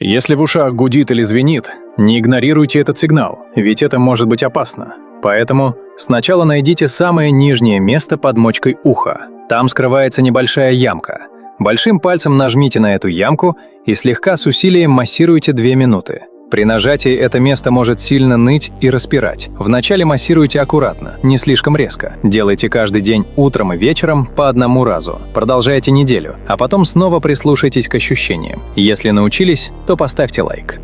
Если в ушах гудит или звенит, не игнорируйте этот сигнал, ведь это может быть опасно. Поэтому сначала найдите самое нижнее место под мочкой уха. Там скрывается небольшая ямка. Большим пальцем нажмите на эту ямку и слегка с усилием массируйте 2 минуты. При нажатии это место может сильно ныть и распирать. Вначале массируйте аккуратно, не слишком резко. Делайте каждый день утром и вечером по 1 разу. Продолжайте неделю, а потом снова прислушайтесь к ощущениям. Если научились, то поставьте лайк.